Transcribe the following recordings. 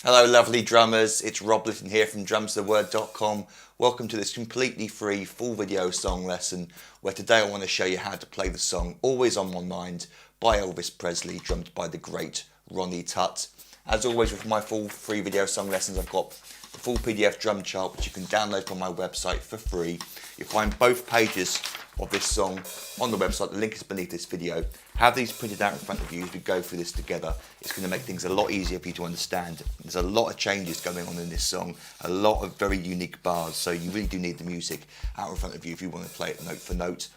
Hello lovely drummers, it's Rob Litton here from drumstheword.com. Welcome to this completely free full video song lesson where today I want to show you how to play the song Always on My Mind by Elvis Presley, drummed by the great Ronnie Tutt. As always with my full free video song lessons, I've got the full PDF drum chart which you can download from my website for free. You'll find both pages of this song on the website, the link is beneath this video. Have these printed out in front of you as we go through this together. It's going to make things a lot easier for you to understand. There's a lot of changes going on in this song, a lot of very unique bars, so you really do need the music out in front of you if you want to play it note for note.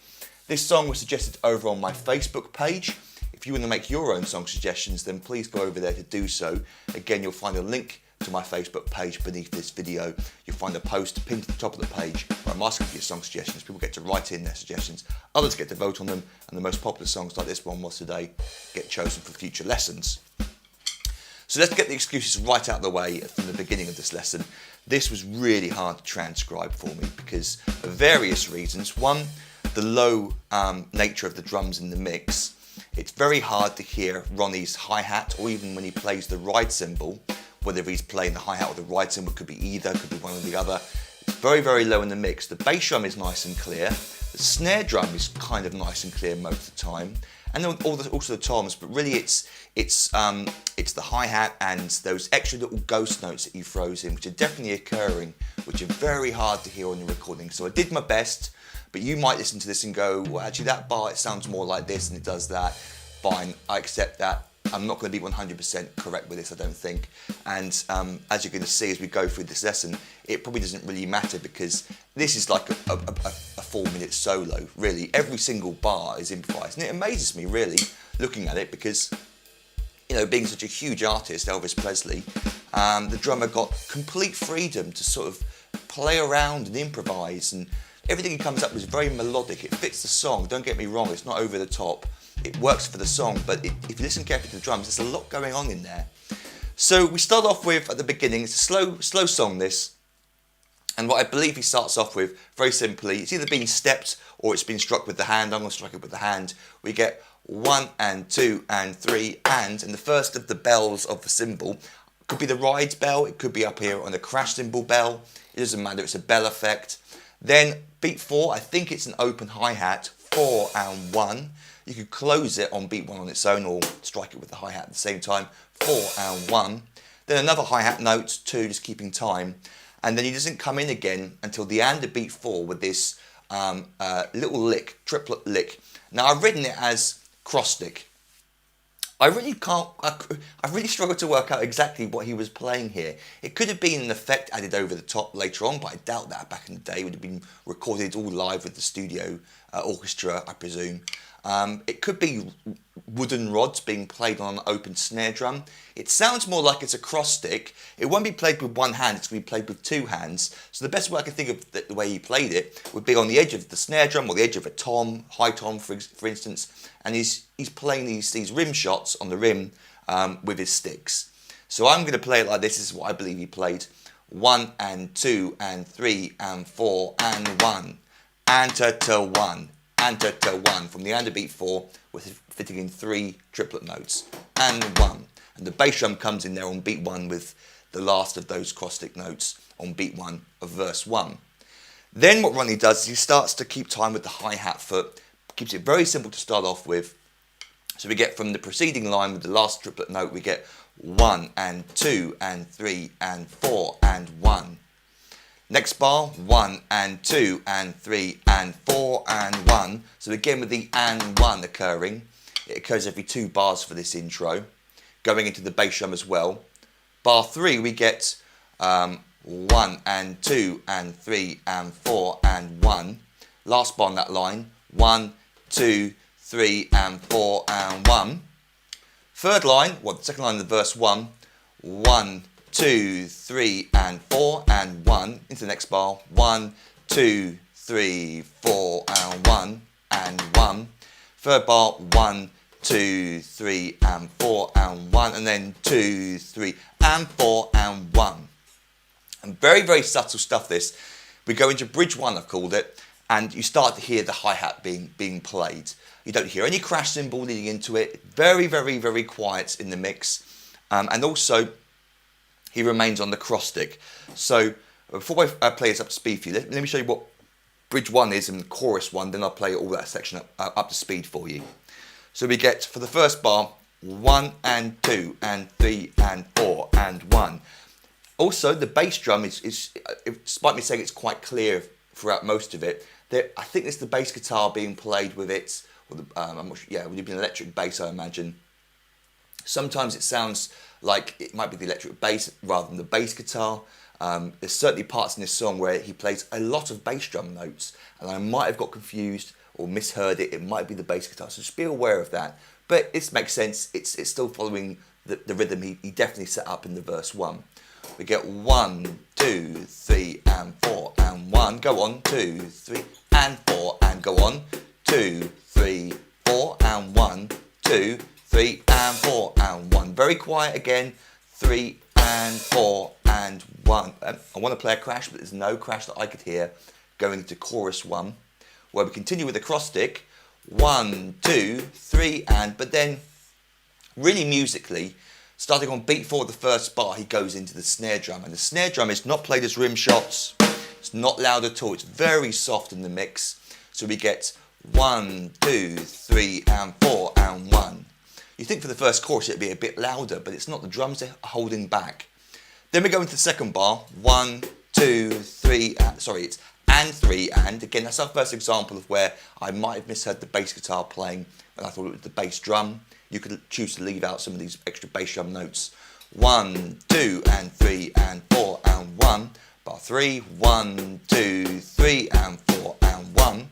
This song was suggested over on my Facebook page. If you want to make your own song suggestions, then please go over there to do so. Again, you'll find a link to my Facebook page beneath this video. You'll find a post pinned to the top of the page where I'm asking for your song suggestions. People get to write in their suggestions, others get to vote on them, and the most popular songs like this one was today get chosen for future lessons. So let's get the excuses right out of the way from the beginning of this lesson. This was really hard to transcribe for me because of various reasons. One, the low nature of the drums in the mix. It's very hard to hear Ronnie's hi-hat, or even when he plays the ride cymbal, whether he's playing the hi-hat or the ride cymbal, could be either, could be one or the other. It's very, very low in the mix. The bass drum is nice and clear. The snare drum is kind of nice and clear most of the time. And then also the toms, but really it's the hi-hat and those extra little ghost notes that he throws in, which are definitely occurring, which are very hard to hear on the recording. So I did my best, but you might listen to this and go, well, actually that bar, it sounds more like this and it does that. Fine, I accept that. I'm not going to be 100% correct with this, I don't think. And as you're going to see as we go through this lesson, it probably doesn't really matter because this is like a 4-minute solo, really. Every single bar is improvised. And it amazes me, really, looking at it because, you know, being such a huge artist, Elvis Presley, the drummer got complete freedom to sort of play around and improvise. And everything he comes up with is very melodic. It fits the song, don't get me wrong, it's not over the top. It works for the song, but if you listen carefully to the drums, there's a lot going on in there. So we start off with, at the beginning, it's a slow song this, and what I believe he starts off with, very simply, it's either been stepped or it's been struck with the hand. I'm going to strike it with the hand. We get 1 and 2 and 3 and the first of the bells of the cymbal could be the ride bell, it could be up here on the crash cymbal bell, it doesn't matter, it's a bell effect. Then beat 4, I think it's an open hi-hat, 4 and 1. You could close it on beat 1 on its own or strike it with the hi-hat at the same time, 4 and 1. Then another hi-hat note, 2, just keeping time. And then he doesn't come in again until the end of beat 4 with this little lick, triplet lick. Now I've written it as cross stick. I really struggled to work out exactly what he was playing here. It could have been an effect added over the top later on, but I doubt that. Back in the day, it would have been recorded all live with the studio orchestra, I presume. It could be wooden rods being played on an open snare drum. It sounds more like it's a cross stick. It won't be played with one hand, it's going to be played with 2 hands. So the best way I can think of the way he played it would be on the edge of the snare drum or the edge of a tom, high tom for instance, and he's playing these rim shots on the rim with his sticks. So I'm going to play it like this. This is what I believe he played. 1 and 2 and 3 and 4 and 1 and to 1 and to 1 from the end of beat 4 with fitting in 3 triplet notes and 1. And the bass drum comes in there on beat 1 with the last of those cross stick notes on beat 1 of verse 1. Then what Ronnie does is he starts to keep time with the hi-hat foot, keeps it very simple to start off with. So we get from the preceding line with the last triplet note, we get 1 and 2 and 3 and 4 and 1. Next bar, 1 and 2 and 3 and 4 and 1. So again with the and 1 occurring, it occurs every 2 bars for this intro. Going into the bass drum as well. Bar 3 we get 1 and 2 and 3 and 4 and 1. Last bar on that line, 1, 2, 3 and 4 and 1. Third line, well the second line of the verse 1, 1, 2, 3 and 4 and 1. Into the next bar, 1, 2, 3, 4 and 1 and 1. Third bar, 1, 2, 3 and 4 and 1, and then 2, 3 and 4 and 1. And very, very subtle stuff this. We go into bridge 1, I've called it, and you start to hear the hi-hat being played. You don't hear any crash cymbal leading into it. Very, very, very quiet in the mix. And also, he remains on the cross stick. So before I play this up to speed for you, let me show you what bridge 1 is and chorus 1, then I'll play all that section up to speed for you. So we get, for the first bar, 1 and 2 and 3 and 4 and 1. Also, the bass drum is despite me saying it's quite clear throughout most of it, I think it's the bass guitar being played with it, or I'm not sure, yeah, it would be an electric bass, I imagine. Sometimes it sounds like it might be the electric bass rather than the bass guitar. There's certainly parts in this song where he plays a lot of bass drum notes, and I might have got confused or misheard it. It might be the bass guitar, so just be aware of that. But it makes sense. It's still following the rhythm he definitely set up in the verse 1. We get 1, 2, 3 and 4 and 1. Go on, 2, 3 and 4 and go on, 2, 3, 4 and 1, 2, 3 and 4 and 1. Very quiet again, 3 and 4 and 1. I want to play a crash, but there's no crash that I could hear going into chorus 1, where we continue with the cross stick, 1, 2, 3 and, but then really musically, starting on beat 4 of the first bar, he goes into the snare drum, and the snare drum is not played as rim shots, it's not loud at all, it's very soft in the mix. So we get 1, 2, 3 and 4 and 1. You think for the first chorus it'd be a bit louder, but it's not. The drums are holding back. Then we go into the second bar, 1, 2, 3, it's and 3 and. Again, that's our first example of where I might have misheard the bass guitar playing and I thought it was the bass drum. You could choose to leave out some of these extra bass drum notes. 1, 2 and 3 and 4 and 1. Bar 3, 1, 2, 3 and 4 and 1.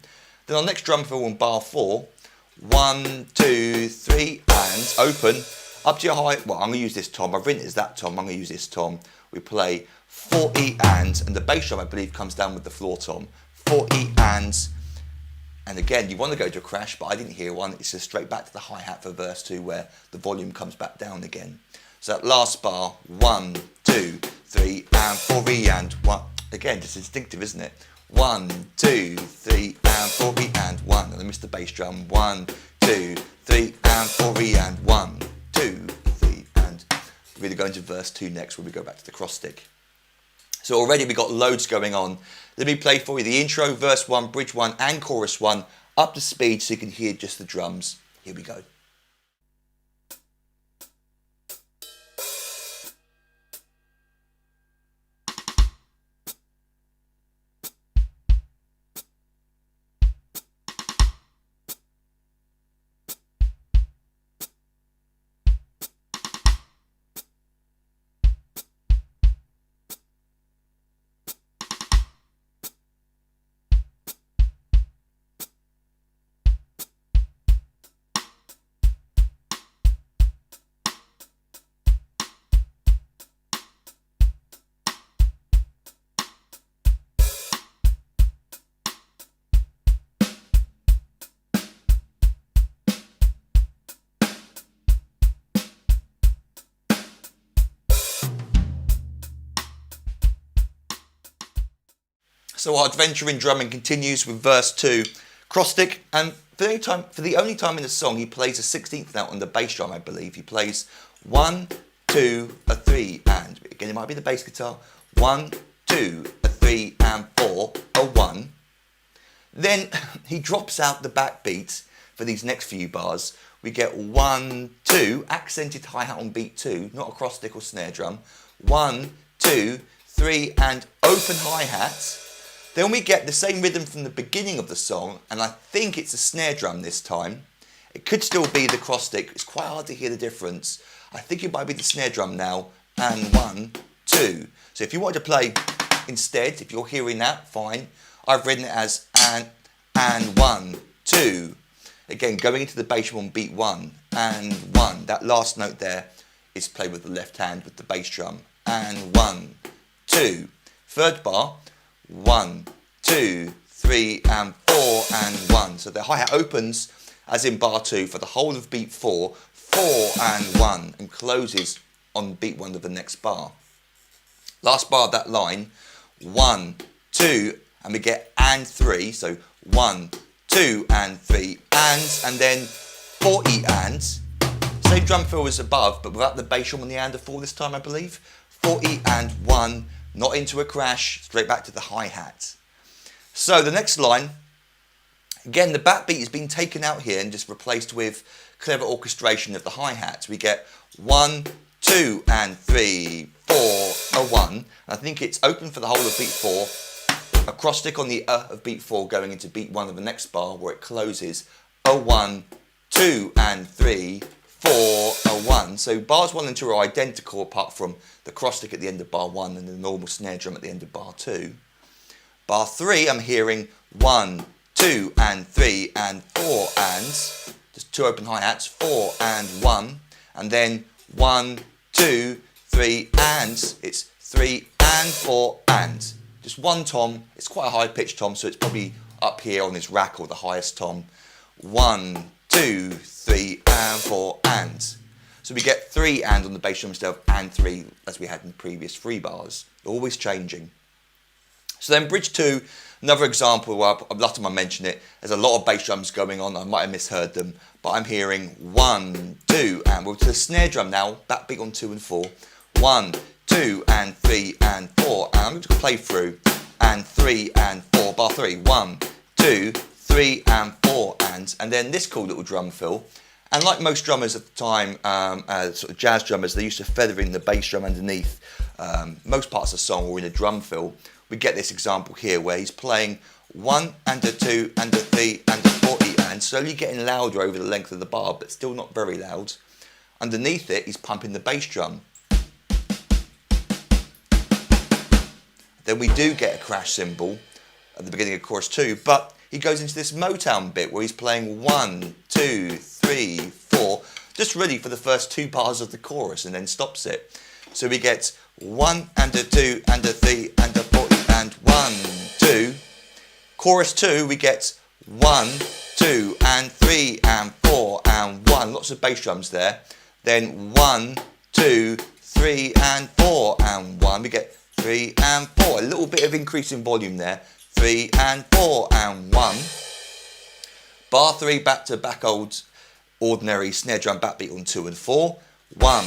Then our next drum fill on bar 4, 1, 2, 3 and open up to your high. Well, I'm going to use this tom. I've written it as that tom. I'm going to use this tom. We play 4 E and the bass drum I believe comes down with the floor tom. 4 E and again you want to go to a crash, but I didn't hear one. It's just straight back to the hi-hat for verse 2 where the volume comes back down again. So that last bar, 1, 2, 3 and 4 E and 1. Again, just instinctive, isn't it? 1, 2, 3 and 4 E and 1. And I missed the bass drum. 1, 2, 3 and 4 E and 1, 2, 3 and. We're going to go into verse 2 next where we go back to the cross stick. So already we've got loads going on. Let me play for you the intro, verse 1, bridge 1 and chorus 1 up to speed so you can hear just the drums. Here we go. So our adventure in drumming continues with verse 2. Cross stick, and for the only time in the song he plays a 16th note on the bass drum, I believe. He plays 1, 2, a 3 and. Again, it might be the bass guitar. 1, 2, a 3 and 4, a 1. Then he drops out the backbeat for these next few bars. We get 1, 2, accented hi-hat on beat 2, not a cross stick or snare drum. 1, 2, 3 and open hi-hat. Then we get the same rhythm from the beginning of the song, and I think it's a snare drum this time. It could still be the cross stick. It's quite hard to hear the difference. I think it might be the snare drum now. And 1, 2. So if you want to play instead, if you're hearing that, fine. I've written it as and 1, 2. Again, going into the bass drum on beat 1 and 1. That last note there is played with the left hand with the bass drum. And 1, 2. Third bar. 1, 2, 3 and 4 and 1. So the hi-hat opens as in bar 2 for the whole of beat 4, 4 and 1, and closes on beat 1 of the next bar. Last bar of that line, 1, 2, and we get and 3. So 1, 2 and 3 and then 4 E and. Same drum fill as above, but without the bass drum on the and of 4 this time, I believe. 4E and 1, not into a crash, straight back to the hi-hat. So the next line, again the backbeat has been taken out here and just replaced with clever orchestration of the hi-hats. We get 1, 2 and 3, 4, a 1. And I think it's open for the whole of beat 4. A cross stick on the of beat 4 going into beat 1 of the next bar where it closes. A 1, 2 and 3, 4, a 1. So bars 1 and 2 are identical apart from the cross stick at the end of bar 1 and the normal snare drum at the end of bar 2. Bar 3 I'm hearing 1, 2 and 3 and 4 ands. Just 2 open hi-hats, 4 and 1. And then 1, 2, 3 and. It's 3 and 4 and. Just one tom. It's quite a high pitched tom, so it's probably up here on this rack or the highest tom. 1, 2, 3 and 4 and. So we get 3 and on the bass drum instead of and 3 as we had in the previous 3 bars. Always changing. So then bridge 2, another example where last time I mentioned it, there's a lot of bass drums going on. I might have misheard them, but I'm hearing 1, 2 and we're to the snare drum now, backbeat on 2 and 4. 1, 2 and 3 and 4, and I'm just going to play through, and 3 and 4, bar 3, 1, 2, 3 and 4 and then this cool little drum fill. And like most drummers at the time, sort of jazz drummers, they used to feather in the bass drum underneath most parts of the song or in a drum fill. We get this example here where he's playing 1 and a 2 and a 3 and a 4E and slowly getting louder over the length of the bar, but still not very loud. Underneath it, he's pumping the bass drum. Then we do get a crash cymbal at the beginning of chorus 2, but he goes into this Motown bit where he's playing 1, 2, 3, 4, just really for the first 2 bars of the chorus and then stops it. So we get 1 and a 2 and a 3 and a 4 and 1, 2. Chorus 2 we get 1, 2 and 3 and 4 and 1. Lots of bass drums there. Then 1, 2, 3 and 4 and 1. We get 3 and 4. A little bit of increase in volume there. 3 and 4 and 1. Bar 3 back to back old ordinary snare drum backbeat on 2 and 4. 1,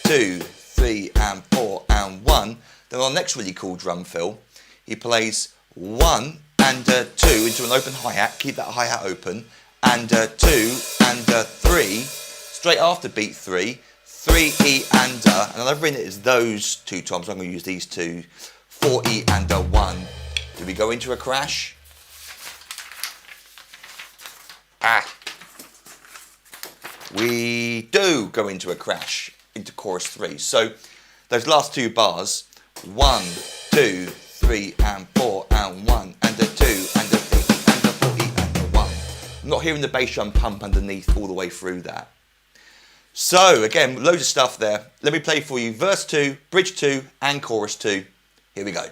2, 3 and 4 and 1. Then on the next really cool drum fill, he plays 1 and a 2 into an open hi-hat, keep that hi-hat open, and a 2 and a 3. Straight after beat 3, 3E and I've written it as those 2 toms, I'm going to use these 2, 4E and a 1. Do we go into a crash? We do go into a crash, into chorus 3. So those last 2 bars, 1, 2, 3 and 4 and 1 and a 2 and a 3 and a 4E and a 1. I'm not hearing the bass drum pump underneath all the way through that. So again, loads of stuff there. Let me play for you verse 2, bridge 2 and chorus 2. Here we go.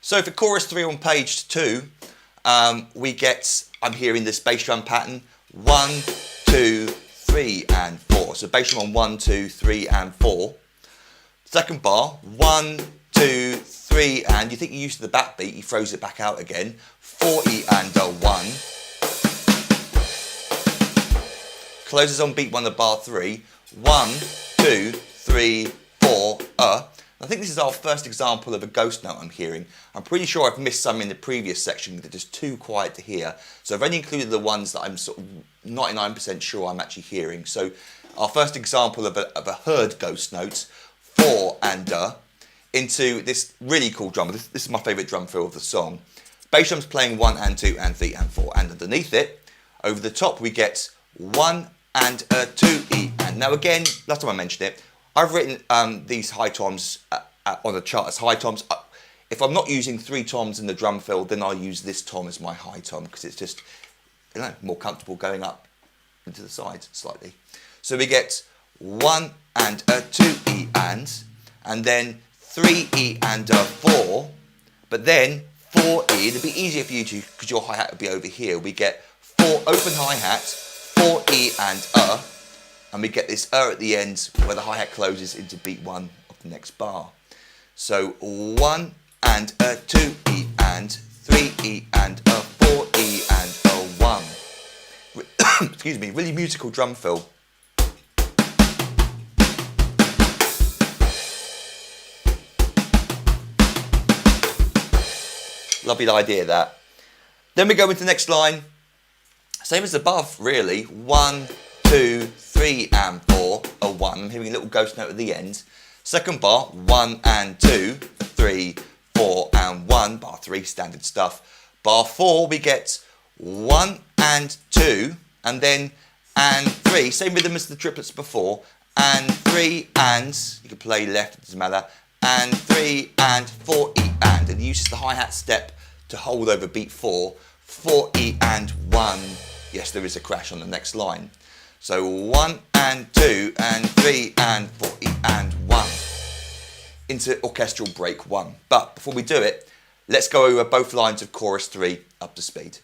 So for chorus 3 on page 2, we get, I'm hearing this bass drum pattern, 1, 2, 3 and 4. So bass drum on 1, 2, 3 and 4. Second bar, 1, 2, 3 and, you think you're used to the backbeat, he throws it back out again, 4E and a 1. Closes on beat 1 of bar 3, 1, 2, 3, 4, I think this is our first example of a ghost note I'm hearing. I'm pretty sure I've missed some in the previous section that are just too quiet to hear. So I've only included the ones that I'm sort of 99% sure I'm actually hearing. So our first example of a heard ghost note, 4 and into this really cool drum. This is my favourite drum fill of the song. Bass drum's playing 1 and 2 and 3 and 4. And underneath it, over the top, we get 1 and a 2E. And now again, last time I mentioned it, I've written these high toms on the chart as high toms. If I'm not using 3 toms in the drum fill, then I'll use this tom as my high tom because it's just, you know, more comfortable going up into the sides slightly. So we get 1 and a 2 E and then 3 E and a 4, but then 4 E. It'd be easier for you to, because your hi-hat would be over here. We get 4 open hi-hat, 4 E and we get this at the end where the hi-hat closes into beat 1 of the next bar. So 1 and a 2 E and 3 E and a 4 E and a 1. Excuse me, really musical drum fill. Lovely idea that. Then we go into the next line. Same as above, really. 1, 2, 3 and 4, a 1. I'm hearing a little ghost note at the end. Second bar, 1 and 2, 3, 4 and 1. Bar 3, standard stuff. Bar 4, we get 1 and 2, and then and 3. Same rhythm as the triplets before. And 3 and, you can play left, it doesn't matter. And 3 and 4 E and he uses the hi-hat step to hold over beat 4, 4 E and 1. Yes, there is a crash on the next line. So 1 and 2 and 3 and 4 E and 1 into orchestral break 1. But before we do it, let's go over both lines of chorus 3 up to speed.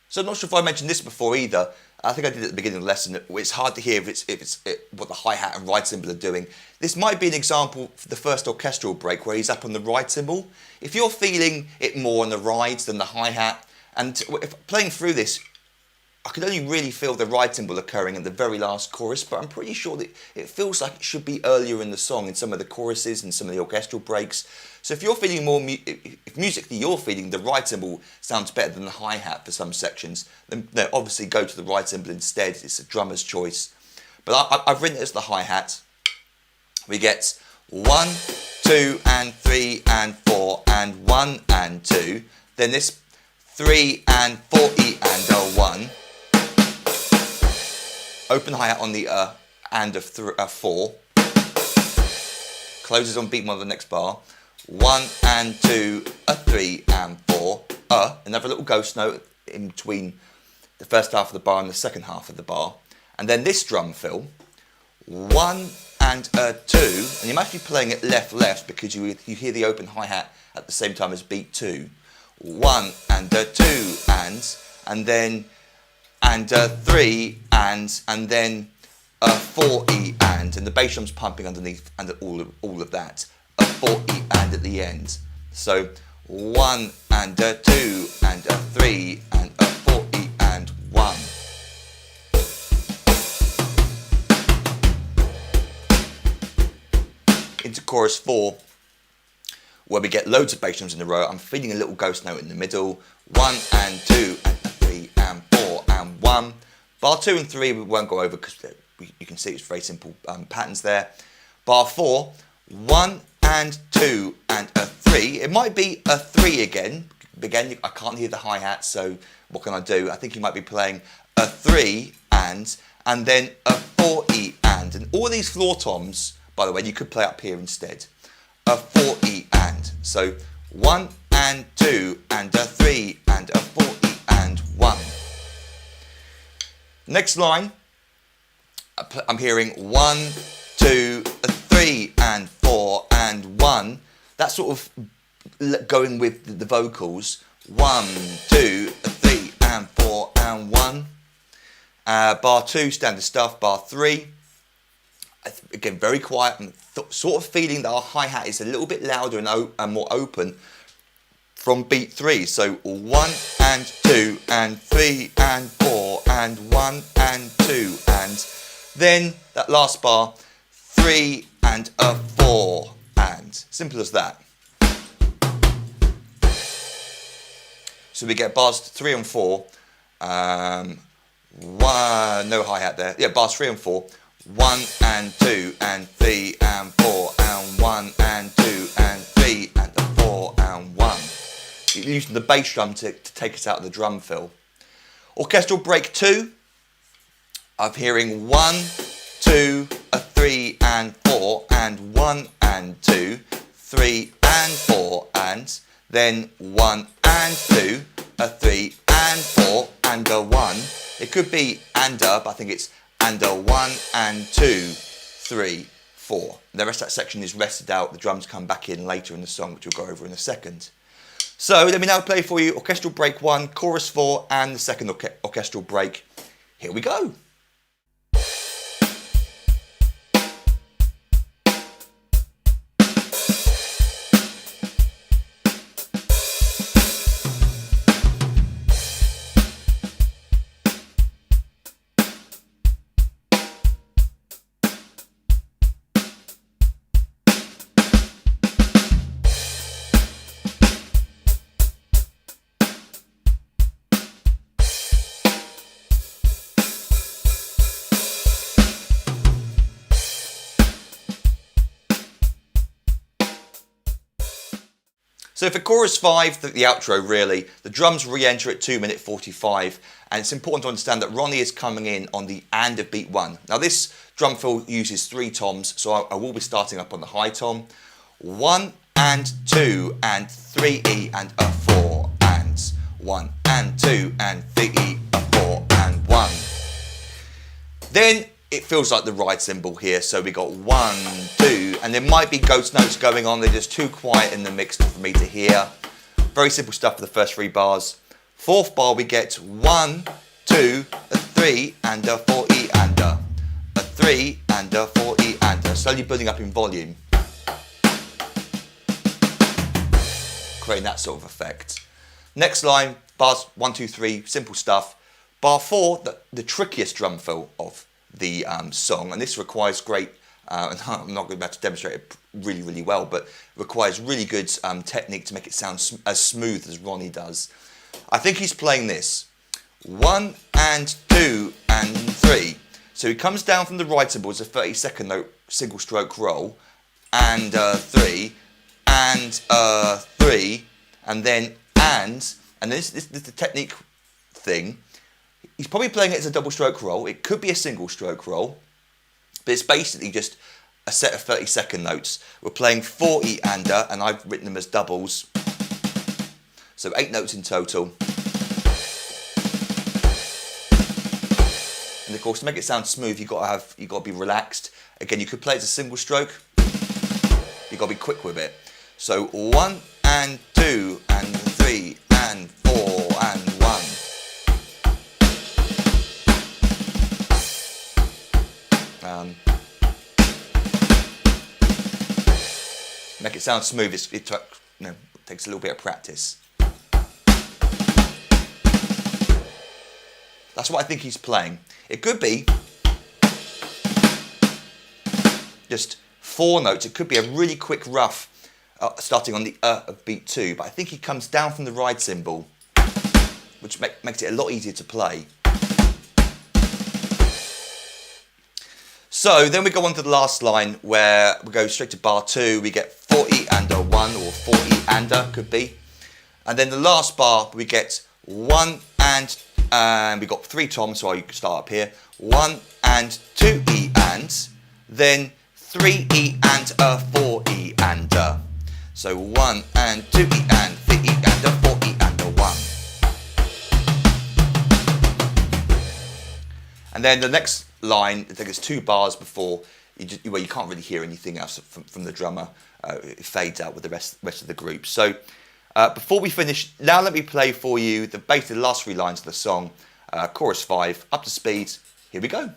So I'm not sure if I mentioned this before either. I think I did at the beginning of the lesson. It's hard to hear what the hi-hat and ride cymbal are doing. This might be an example for the first orchestral break where he's up on the ride cymbal. If you're feeling it more on the rides than the hi-hat, and if playing through this, I could only really feel the ride cymbal occurring in the very last chorus, but I'm pretty sure that it feels like it should be earlier in the song in some of the choruses and some of the orchestral breaks. So if you're feeling more, if musically you're feeling the ride cymbal sounds better than the hi-hat for some sections, then obviously go to the ride cymbal instead. It's a drummer's choice. But I've written it as the hi-hat. We get 1, 2 and 3 and 4 and 1 and 2. Then this 3 and 4 E and a 1. Open hi-hat on the and of 4. Closes on beat 1 of the next bar. 1 and 2, a 3 and 4. Another little ghost note in between the first half of the bar and the second half of the bar. And then this drum fill. 1 and a 2. And you must be playing it left because you hear the open hi-hat at the same time as beat 2. 1 and a 2 and then and a 3 and then a 4 E and the bass drum's pumping underneath and all of that. A 4 E and at the end. So 1 and a 2 and a 3 and a 4 E and 1. Into chorus 4, where we get loads of bass drums in a row. I'm feeling a little ghost note in the middle. 1 and 2 and 3 and 4 and 1. Bar 2 and 3 we won't go over because you can see it's very simple patterns there. Bar 4, 1 and 2 and a 3. It might be a 3 again. Again, I can't hear the hi-hat, so what can I do? I think you might be playing a 3 and then a 4 E and all these floor toms, by the way, you could play up here instead. A 4 E and. So 1 and 2 and a 3 and a 4 E and 1. Next line, I'm hearing 1, 2, 3 and 4 and 1. That's sort of going with the vocals. 1, 2, 3 and 4 and 1. Bar 2, standard stuff. Bar 3, again, very quiet. I'm sort of feeling that our hi-hat is a little bit louder and more open from beat 3. So 1 and 2 and 3 and 4 and 1 and 2 and then that last bar, 3 and a 4 and. Simple as that. So we get bars 3 and 4. One, no hi-hat there. Yeah, bars 3 and 4. 1 and 2 and 3 and 4 and 1 and 2 and 3 and 4 and 1. You're using the bass drum to take us out of the drum fill. Orchestral break 2. I'm hearing 1, 2, a 3 and 4 and 1 and 2, 3 and 4 and then 1 and 2, a 3 and 4 and a 1. It could be and a, but I think it's and a 1 and 2, 3, 4. The rest of that section is rested out. The drums come back in later in the song, which we'll go over in a second. So let me now play for you orchestral break 1, chorus 4 and the second orchestral break. Here we go. So for chorus 5, the outro really, the drums re-enter at 2:45, and it's important to understand that Ronnie is coming in on the and of beat 1. Now this drum fill uses 3 toms, so I will be starting up on the high tom. 1 and 2 and 3E and a 4 and 1 and 2 and 3E, a 4 and 1. Then it feels like the ride cymbal here, so we got 1, 2, and there might be ghost notes going on. They're just too quiet in the mix for me to hear. Very simple stuff for the first 3 bars. 4th bar we get 1, 2, a 3 and a 4E and a 3 and a 4E and a, slowly building up in volume, creating that sort of effect. Next line, bars 1, 2, 3, simple stuff. Bar 4, the trickiest drum fill of the song, and this requires great, and I'm not going to demonstrate it really well, but requires really good technique to make it sound as smooth as Ronnie does. I think he's playing this 1 and 2 and 3. So he comes down from the ride cymbal as a 32nd note single stroke roll, and 3 and 3, and then this is the technique thing. He's probably playing it as a double stroke roll. It could be a single stroke roll, but it's basically just a set of 32nd notes. We're playing 4E and a, and I've written them as doubles. So 8 notes in total. And of course, to make it sound smooth, you've got to be relaxed. Again, you could play it as a single stroke. You've got to be quick with it. So 1 and 2 and 3 and 4 and 1. Make it sound smooth. It takes a little bit of practice. That's what I think he's playing. It could be just 4 notes. It could be a really quick rough starting on the of beat 2, but I think he comes down from the ride cymbal, which makes it a lot easier to play. So then we go on to the last line where we go straight to bar 2. We get 4E and a 1, or 4E and a could be. And then the last bar we get 1 and we got 3 toms, so I can start up here. 1 and 2E and, then 3E and a 4E and a. So 1 and 2E and 3E and a 4E and a 1. And then the next line, I think it's 2 bars before you can't really hear anything else from the drummer. It fades out with the rest of the group. So before we finish, now let me play for you basically the last 3 lines of the song, chorus 5, up to speed. Here we go.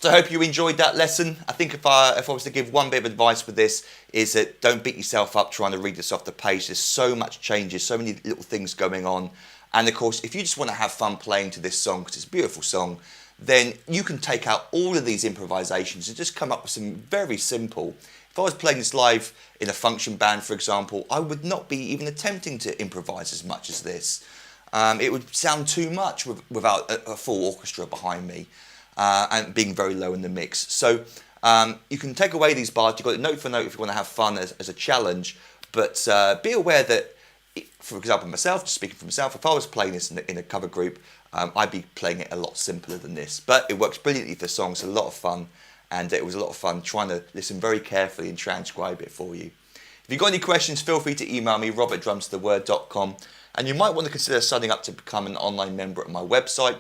So I hope you enjoyed that lesson. I think if I was to give one bit of advice with this, is that don't beat yourself up trying to read this off the page. There's so much changes, so many little things going on. And of course, if you just want to have fun playing to this song, because it's a beautiful song, then you can take out all of these improvisations and just come up with some very simple. If I was playing this live in a function band, for example, I would not be even attempting to improvise as much as this. It would sound too much without a full orchestra behind me. And being very low in the mix. So you can take away these bars. You've got it note for note if you want to have fun as a challenge, but be aware that, for example, myself, just speaking for myself, if I was playing this in a cover group, I'd be playing it a lot simpler than this. But it works brilliantly for songs, a lot of fun, and it was a lot of fun trying to listen very carefully and transcribe it for you. If you've got any questions, feel free to email me, rob@drumstheword.com, and you might want to consider signing up to become an online member at my website.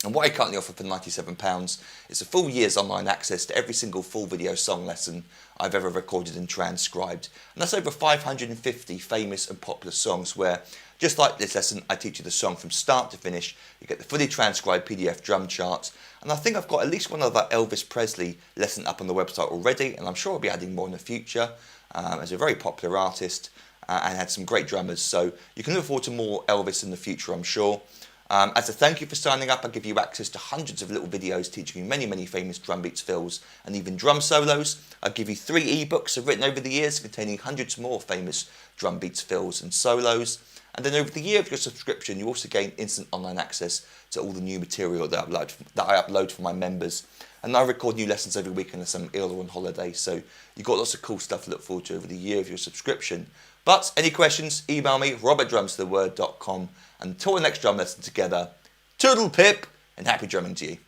And what I currently offer for £97 is a full year's online access to every single full video song lesson I've ever recorded and transcribed. And that's over 550 famous and popular songs where, just like this lesson, I teach you the song from start to finish. You get the fully transcribed PDF drum charts. And I think I've got at least one other Elvis Presley lesson up on the website already, and I'm sure I'll be adding more in the future, as a very popular artist and had some great drummers. So you can look forward to more Elvis in the future, I'm sure. As a thank you for signing up, I give you access to hundreds of little videos teaching you many, many famous drum beats, fills, and even drum solos. I give you 3 ebooks I've written over the years containing hundreds more famous drum beats, fills, and solos. And then over the year of your subscription, you also gain instant online access to all the new material that I upload for my members. And I record new lessons every week unless I'm ill or on holiday. So you've got lots of cool stuff to look forward to over the year of your subscription. But any questions, email me, rob@drumstheword.com. Until the next drum lesson together, toodle pip and happy drumming to you.